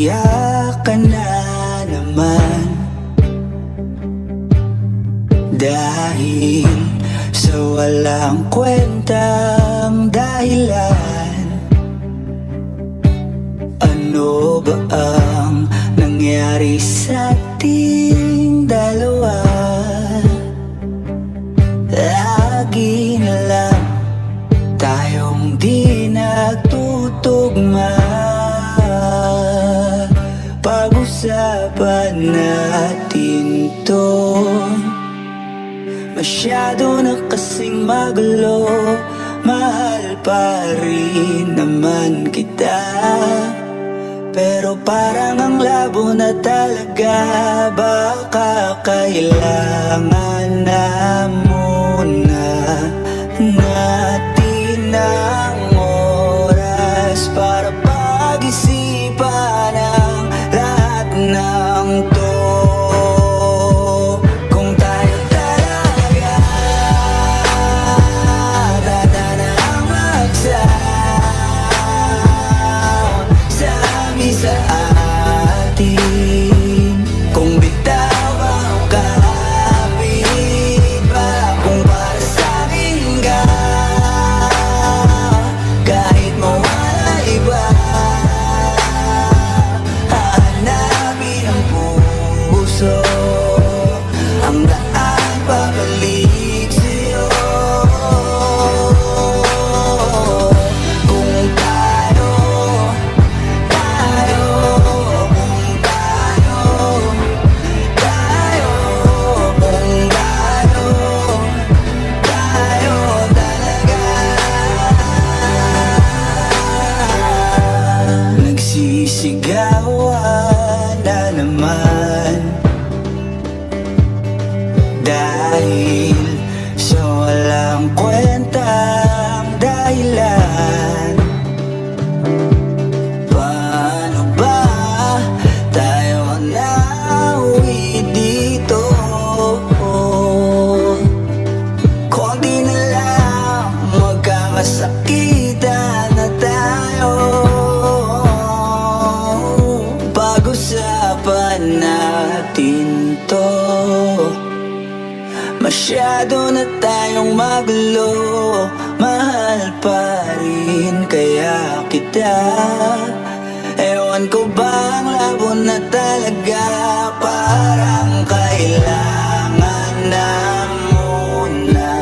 masaya ka na naman, dahil sa walang kwentang dahilan. Ano ba ang nangyari sa ating dalawa? Lagi na lang tayong di nagtutugma. Pag-usapan natin to. Masyado na kasing magulo, mahal pa rin naman kita. Pero parang ang labo na talaga, baka kailangan na muna natin ang oras para pag-isipan ang lahat ng to. Kung tayo talaga tatanang magsasami sa atin, kung bitaw ang kapit pa, kung para sa'kin ka, kahit mawala iba, hahanapin ang puso, ang daan pabalik sa'yo. Kung tayo, kung tayo talaga. Nagsisigawan na naman, dahil sa walang kwentang dahilan. Paano ba tayo nauwi dito? Konti na lang magkakasakitan na tayo. Pag-usapan natin to. Masyado na tayong magulo, mahal pa rin kaya kita. Ewan ko ba ang labo na talaga, parang kailangan na muna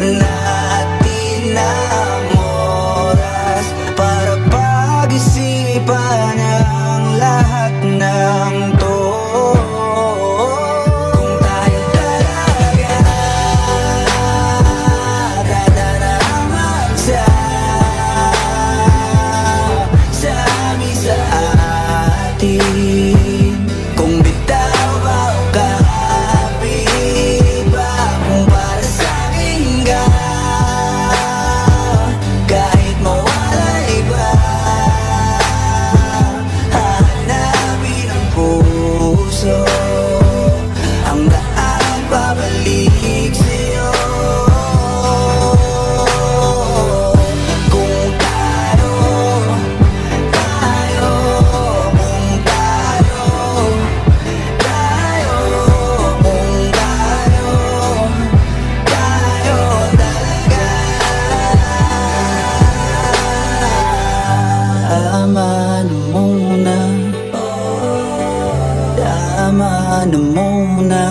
natin ang oras para pag-isipan ang lahat ng to. Kung tayo talaga tatanang magsasami sa atin, kung bitaw ang kapit pa, kung para sa'kin ka, kahit mawala iba, hahanapin ang puso, ang daan pabalik sa'yo. Kung tayo, kung tayo, kung tayo talaga. Tama na muna, tama na muna.